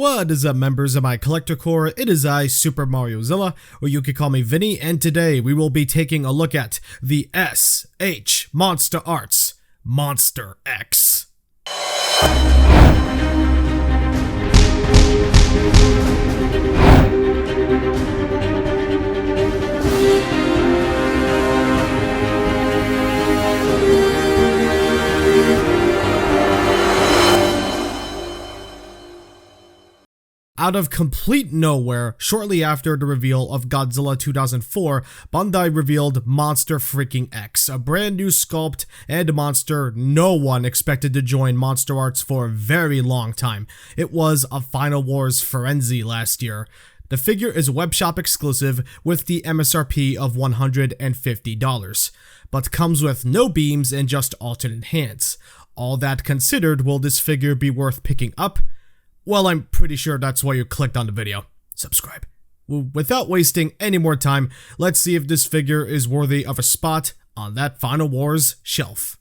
What is up, members of my collector corps? It is I, Super Mariozilla, or you could call me Vinny, and today we will be taking a look at the S.H.MonsterArts Monster X. Out of complete nowhere, shortly after the reveal of Godzilla 2004, Bandai revealed Monster Freaking X, a brand new sculpt and monster no one expected to join MonsterArts for a very long time. It was a Final Wars frenzy last year. The figure is webshop exclusive with the MSRP of $150, but comes with no beams and just alternate hands. All that considered, will this figure be worth picking up? Well, I'm pretty sure that's why you clicked on the video. Subscribe. Without wasting any more time, let's see if this figure is worthy of a spot on that Final Wars shelf.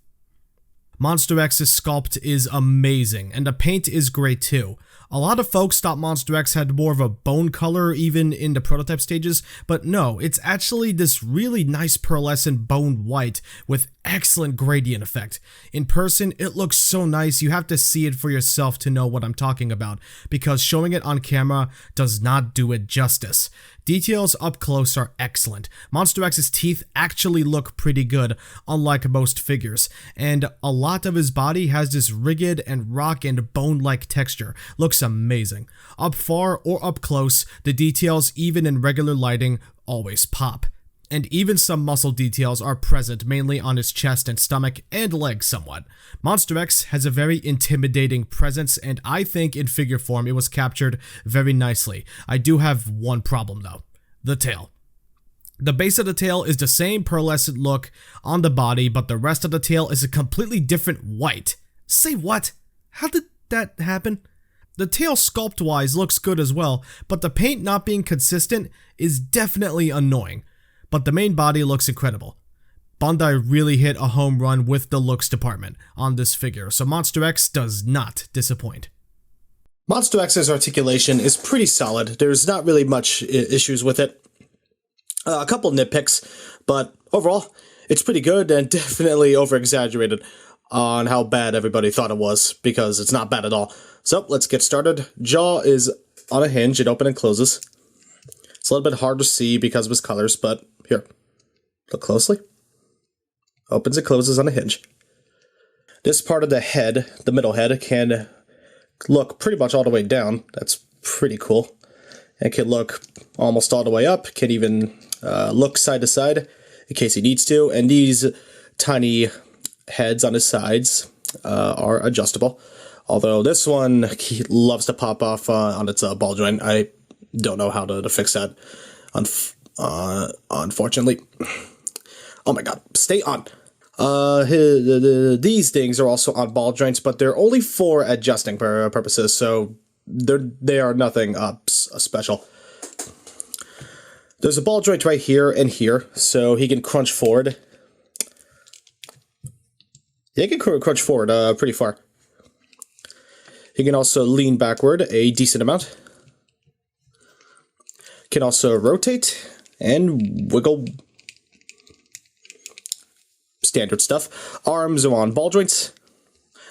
Monster X's sculpt is amazing, and the paint is great too. A lot of folks thought Monster X had more of a bone color even in the prototype stages, but no, it's actually this really nice pearlescent bone white with excellent gradient effect. In person, it looks so nice, you have to see it for yourself to know what I'm talking about, because showing it on camera does not do it justice. Details up close are excellent. Monster X's teeth actually look pretty good, unlike most figures, and a lot of his body has this rigid and rock and bone-like texture. Looks amazing. Up far or up close, the details, even in regular lighting, always pop. And even some muscle details are present, mainly on his chest and stomach and legs somewhat. Monster X has a very intimidating presence, and I think in figure form it was captured very nicely. I do have one problem though: the tail. The base of the tail is the same pearlescent look on the body, but the rest of the tail is a completely different white. Say what? How did that happen? The tail sculpt-wise looks good as well, but the paint not being consistent is definitely annoying. But the main body looks incredible. Bandai really hit a home run with the looks department on this figure, so Monster X does not disappoint. Monster X's articulation is pretty solid. There's not really much issues with it. A couple nitpicks, but overall, it's pretty good and definitely over-exaggerated on how bad everybody thought it was, because it's not bad at all. So, let's get started. Jaw is on a hinge, it opens and closes. It's a little bit hard to see because of his colors, but here, look closely. Opens and closes on a hinge. This part of the head, the middle head, can look pretty much all the way down. That's pretty cool. It can look almost all the way up, can even look side to side in case he needs to, and these tiny heads on his sides are adjustable. Although this one, he loves to pop off on its ball joint. I don't know how to fix that, unfortunately. Oh my god, stay on. These things are also on ball joints, but they're only for adjusting purposes, so they are nothing special. There's a ball joint right here and here, so he can crunch forward. Yeah, he can crunch forward pretty far. He can also lean backward a decent amount. Can also rotate and wiggle. Standard stuff. Arms are on ball joints.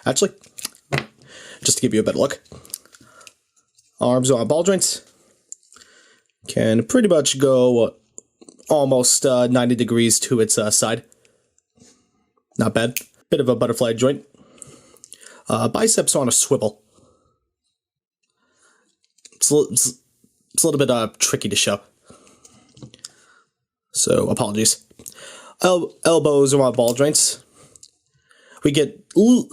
Actually, just to give you a better look. Arms are on ball joints. Can pretty much go almost 90 degrees to its side. Not bad. Bit of a butterfly joint. Biceps are on a swivel. It's a little bit tricky to show, so apologies. Elbows are on ball joints. We get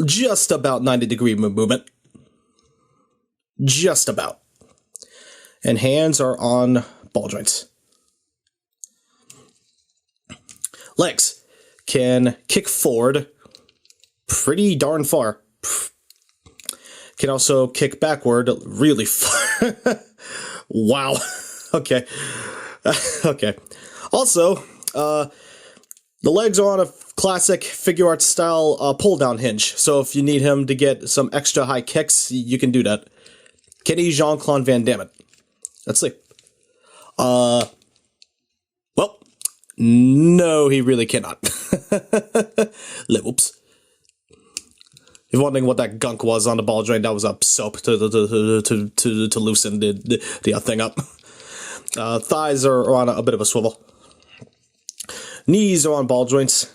just about 90-degree movement. Just about. And hands are on ball joints. Legs can kick forward pretty darn far. Can also kick backward really far. Wow. Okay. Okay. Also, the legs are on a classic figure art style pull down hinge. So if you need him to get some extra high kicks, you can do that. Can he Jean-Claude Van Damme it? Let's see. Well, no, he really cannot. Whoops. If you're wondering what that gunk was on the ball joint, that was a soap to loosen the thing up. Thighs are on a bit of a swivel. Knees are on ball joints.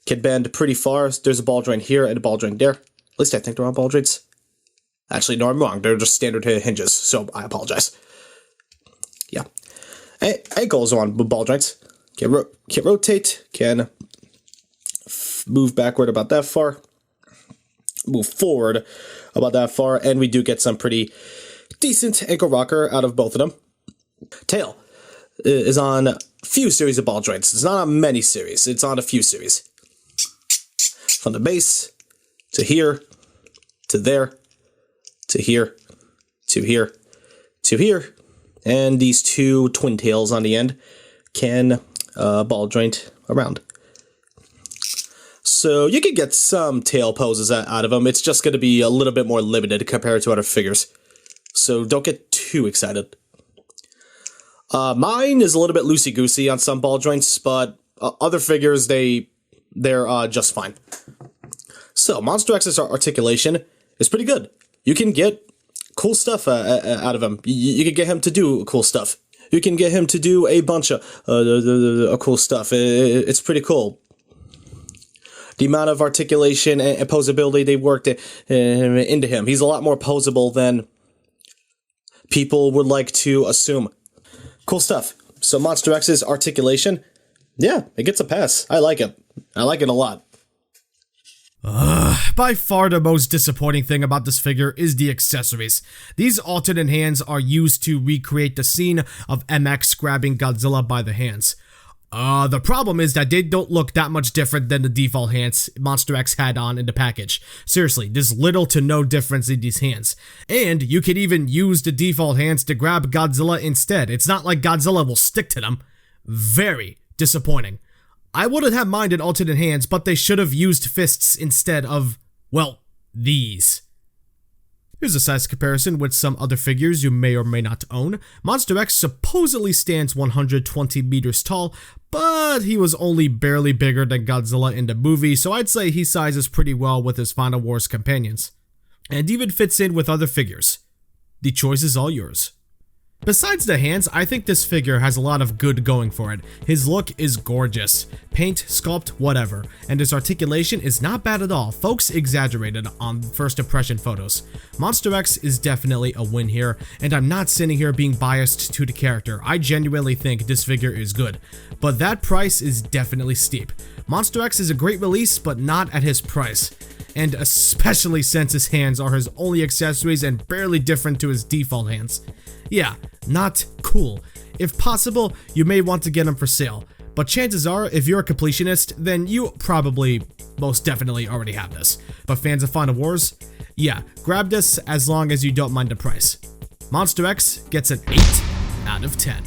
Can bend pretty far. There's a ball joint here and a ball joint there. At least I think they're on ball joints. Actually, no, I'm wrong. They're just standard hinges, so I apologize. Yeah. Ankles are on ball joints. Can rotate. Can move backward about that far. Move forward about that far. And we do get some pretty decent ankle rocker out of both of them. Tail is on a few series of ball joints. It's not on many series. It's on a few series. From the base to here, to there, to here, to here, to here. And these two twin tails on the end can ball joint around. So you can get some tail poses out of them. It's just going to be a little bit more limited compared to other figures. So don't get too excited. Mine is a little bit loosey-goosey on some ball joints, but other figures, they're just fine. So, Monster X's articulation is pretty good. You can get cool stuff out of him. You can get him to do cool stuff. You can get him to do a bunch of cool stuff. It's pretty cool. The amount of articulation and posability they worked into him. He's a lot more posable than people would like to assume. Cool stuff. So Monster X's articulation, yeah, it gets a pass. I like it. I like it a lot. By far the most disappointing thing about this figure is the accessories. These alternate hands are used to recreate the scene of MX grabbing Godzilla by the hands. The problem is that they don't look that much different than the default hands Monster X had on in the package. Seriously, there's little to no difference in these hands. And you can even use the default hands to grab Godzilla instead. It's not like Godzilla will stick to them. Very disappointing. I wouldn't have minded alternate hands, but they should have used fists instead of, well, these. Here's a size comparison with some other figures you may or may not own. Monster X supposedly stands 120 meters tall, but he was only barely bigger than Godzilla in the movie, so I'd say he sizes pretty well with his Final Wars companions. And even fits in with other figures. The choice is all yours. Besides the hands, I think this figure has a lot of good going for it. His look is gorgeous. Paint, sculpt, whatever. And his articulation is not bad at all. Folks exaggerated on first impression photos. Monster X is definitely a win here, and I'm not sitting here being biased to the character. I genuinely think this figure is good. But that price is definitely steep. Monster X is a great release, but not at his price. And especially since his hands are his only accessories and barely different to his default hands. Yeah, not cool. If possible, you may want to get him for sale, but chances are, if you're a completionist, then you probably most definitely already have this. But fans of Final Wars, yeah, grab this as long as you don't mind the price. Monster X gets an 8 out of 10.